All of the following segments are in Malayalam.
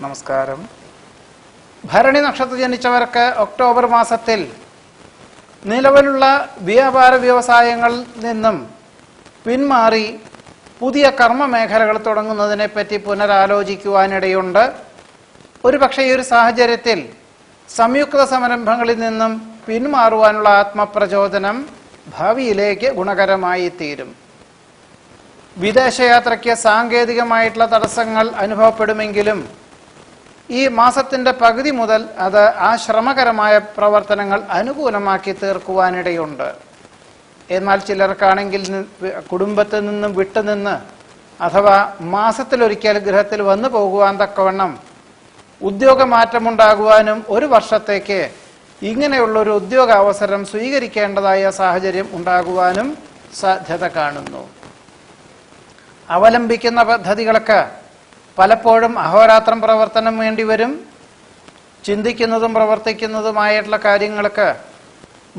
നമസ്കാരം. ഭരണി നക്ഷത്രത്തിൽ ജനിച്ചവർക്ക് ഒക്ടോബർ മാസത്തിൽ നിലവിലുള്ള വ്യാപാര വ്യവസായങ്ങളിൽ നിന്നും പിന്മാറി പുതിയ കർമ്മ മേഖലകൾ തുടങ്ങുന്നതിനെപ്പറ്റി പുനരാലോചിക്കുവാനിടയുണ്ട്. ഒരുപക്ഷെ ഈ ഒരു സാഹചര്യത്തിൽ സംയുക്ത സംരംഭങ്ങളിൽ നിന്നും പിന്മാറുവാനുള്ള ആത്മപ്രചോദനം ഭാവിയിലേക്ക് ഗുണകരമായി തീരും. വിദേശയാത്രയ്ക്ക് സാങ്കേതികമായിട്ടുള്ള തടസ്സങ്ങൾ അനുഭവപ്പെടുമെങ്കിലും ഈ മാസത്തിന്റെ പകുതി മുതൽ അത് ആ ശ്രമകരമായ പ്രവർത്തനങ്ങൾ അനുകൂലമാക്കി തീർക്കുവാനിടയുണ്ട്. എന്നാൽ ചിലർക്കാണെങ്കിൽ കുടുംബത്തിൽ നിന്നും വിട്ടുനിന്ന് അഥവാ മാസത്തിലൊരിക്കൽ ഗൃഹത്തിൽ വന്നു പോകുവാൻ തക്കവണ്ണം ഉദ്യോഗമാറ്റമുണ്ടാകുവാനും ഒരു വർഷത്തേക്ക് ഇങ്ങനെയുള്ളൊരു ഉദ്യോഗാവസരം സ്വീകരിക്കേണ്ടതായ സാഹചര്യം ഉണ്ടാകുവാനും സാധ്യത കാണുന്നു. അവലംബിക്കുന്ന പദ്ധതികൾക്ക് പലപ്പോഴും അഹോരാത്രം പ്രവർത്തനം വേണ്ടിവരും. ചിന്തിക്കുന്നതും പ്രവർത്തിക്കുന്നതുമായിട്ടുള്ള കാര്യങ്ങൾക്ക്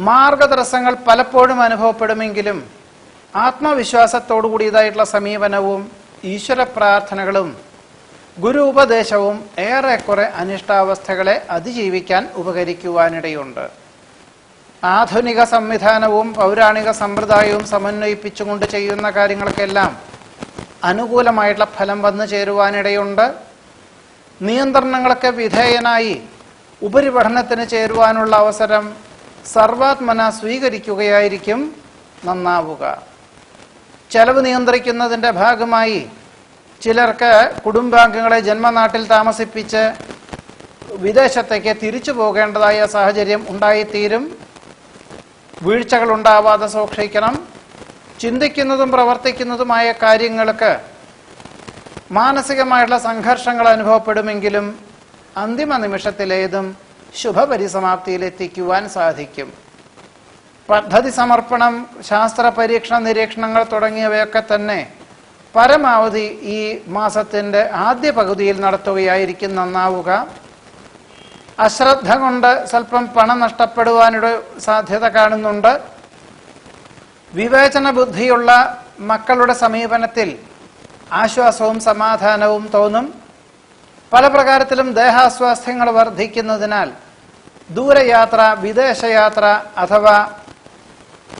മാർഗതടസ്സങ്ങൾ പലപ്പോഴും അനുഭവപ്പെടുമെങ്കിലും ആത്മവിശ്വാസത്തോടു കൂടിയതായിട്ടുള്ള സമീപനവും ഈശ്വര പ്രാർത്ഥനകളും ഗുരു ഉപദേശവും ഏറെക്കുറെ അനിഷ്ടാവസ്ഥകളെ അതിജീവിക്കാൻ ഉപകരിക്കുവാനിടയുണ്ട്. ആധുനിക സംവിധാനവും പൗരാണിക സമ്പ്രദായവും സമന്വയിപ്പിച്ചുകൊണ്ട് ചെയ്യുന്ന കാര്യങ്ങൾക്കെല്ലാം അനുകൂലമായിട്ടുള്ള ഫലം വന്നു ചേരുവാനിടയുണ്ട്. നിയന്ത്രണങ്ങളൊക്കെ വിധേയനായി ഉപരിപഠനത്തിന് ചേരുവാനുള്ള അവസരം സർവാത്മന സ്വീകരിക്കുകയായിരിക്കും നന്നാവുക. ചെലവ് നിയന്ത്രിക്കുന്നതിൻ്റെ ഭാഗമായി ചിലർക്ക് കുടുംബാംഗങ്ങളെ ജന്മനാട്ടിൽ താമസിപ്പിച്ച് വിദേശത്തേക്ക് തിരിച്ചു പോകേണ്ടതായ സാഹചര്യം ഉണ്ടായിത്തീരും. വീഴ്ചകൾ ഉണ്ടാവാതെ സൂക്ഷിക്കണം. ചിന്തിക്കുന്നതും പ്രവർത്തിക്കുന്നതുമായ കാര്യങ്ങൾക്ക് മാനസികമായിട്ടുള്ള സംഘർഷങ്ങൾ അനുഭവപ്പെടുമെങ്കിലും അന്തിമ നിമിഷത്തിലേതും ശുഭപരിസമാപ്തിയിലെത്തിക്കുവാൻ സാധിക്കും. പദ്ധതി സമർപ്പണം, ശാസ്ത്ര പരീക്ഷണ നിരീക്ഷണങ്ങൾ തുടങ്ങിയവയൊക്കെ തന്നെ പരമാവധി ഈ മാസത്തിന്റെ ആദ്യ പകുതിയിൽ നടത്തുകയായിരിക്കും നന്നാവുക. അശ്രദ്ധ കൊണ്ട് സ്വല്പം പണം നഷ്ടപ്പെടുവാനൊരു സാധ്യത കാണുന്നുണ്ട്. വിവേചന ബുദ്ധിയുള്ള മക്കളുടെ സമീപനത്തിൽ ആശ്വാസവും സമാധാനവും തോന്നും. പല പ്രകാരത്തിലും ദേഹാസ്വാസ്ഥ്യങ്ങൾ വർദ്ധിക്കുന്നതിനാൽ ദൂരയാത്ര, വിദേശയാത്ര അഥവാ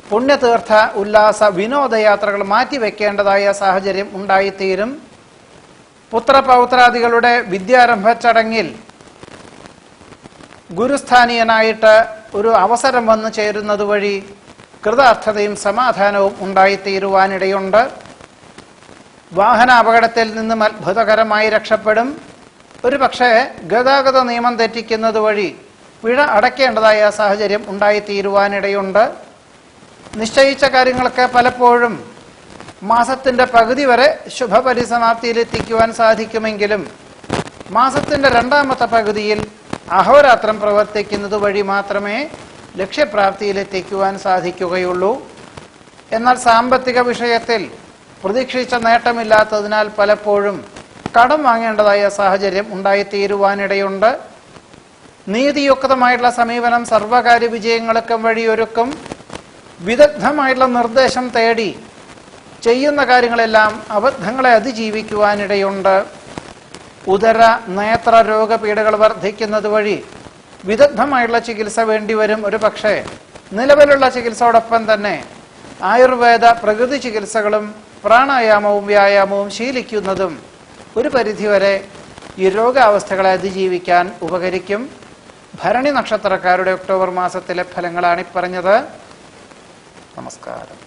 പുണ്യതീർത്ഥ ഉല്ലാസ വിനോദയാത്രകൾ മാറ്റിവെക്കേണ്ടതായ സാഹചര്യം ഉണ്ടായിത്തീരും. പുത്രപൗത്രാദികളുടെ വിദ്യാരംഭ ചടങ്ങിൽ ഗുരുസ്ഥാനീയനായിട്ട് ഒരു അവസരം വന്നു ചേരുന്നത് വഴി കൃതാർത്ഥതയും സമാധാനവും ഉണ്ടായിത്തീരുവാനിടയുണ്ട്. വാഹന അപകടത്തിൽ നിന്നും അത്ഭുതകരമായി രക്ഷപ്പെടും. ഒരു പക്ഷേ ഗതാഗത നിയമം തെറ്റിക്കുന്നത് വഴി പിഴ അടയ്ക്കേണ്ടതായ സാഹചര്യം ഉണ്ടായിത്തീരുവാനിടയുണ്ട്. നിശ്ചയിച്ച കാര്യങ്ങൾക്ക് പലപ്പോഴും മാസത്തിന്റെ പകുതി വരെ ശുഭപരിസമാപ്തിയിലെത്തിക്കുവാൻ സാധിക്കുമെങ്കിലും മാസത്തിന്റെ രണ്ടാമത്തെ പകുതിയിൽ അഹോരാത്രം പ്രവർത്തിക്കുന്നത് വഴി മാത്രമേ ലക്ഷ്യപ്രാപ്തിയിലെത്തിക്കുവാൻ സാധിക്കുകയുള്ളൂ. എന്നാൽ സാമ്പത്തിക വിഷയത്തിൽ പ്രതീക്ഷിച്ച നേട്ടമില്ലാത്തതിനാൽ പലപ്പോഴും കടം വാങ്ങേണ്ടതായ സാഹചര്യം ഉണ്ടായിത്തീരുവാനിടയുണ്ട്. നീതിയുക്തമായിട്ടുള്ള സമീപനം സർവകാര്യ വിജയങ്ങൾക്ക് വഴിയൊരുക്കും. വിദഗ്ധമായിട്ടുള്ള നിർദ്ദേശം തേടി ചെയ്യുന്ന കാര്യങ്ങളെല്ലാം അബദ്ധങ്ങളെ അതിജീവിക്കുവാനിടയുണ്ട്. ഉദര നേത്ര രോഗപീഠകൾ വർദ്ധിക്കുന്നത് വഴി വിദഗ്ധമായിട്ടുള്ള ചികിത്സ വേണ്ടിവരും. ഒരു പക്ഷേ നിലവിലുള്ള ചികിത്സയോടൊപ്പം തന്നെ ആയുർവേദ പ്രകൃതി ചികിത്സകളും പ്രാണായാമവും വ്യായാമവും ശീലിക്കുന്നതും ഒരു പരിധിവരെ ഈ രോഗാവസ്ഥകളെ അതിജീവിക്കാൻ ഉപകരിക്കും. ഭരണി നക്ഷത്രക്കാരുടെ ഒക്ടോബർ മാസത്തിലെ ഫലങ്ങളാണ് പറഞ്ഞത്. നമസ്കാരം.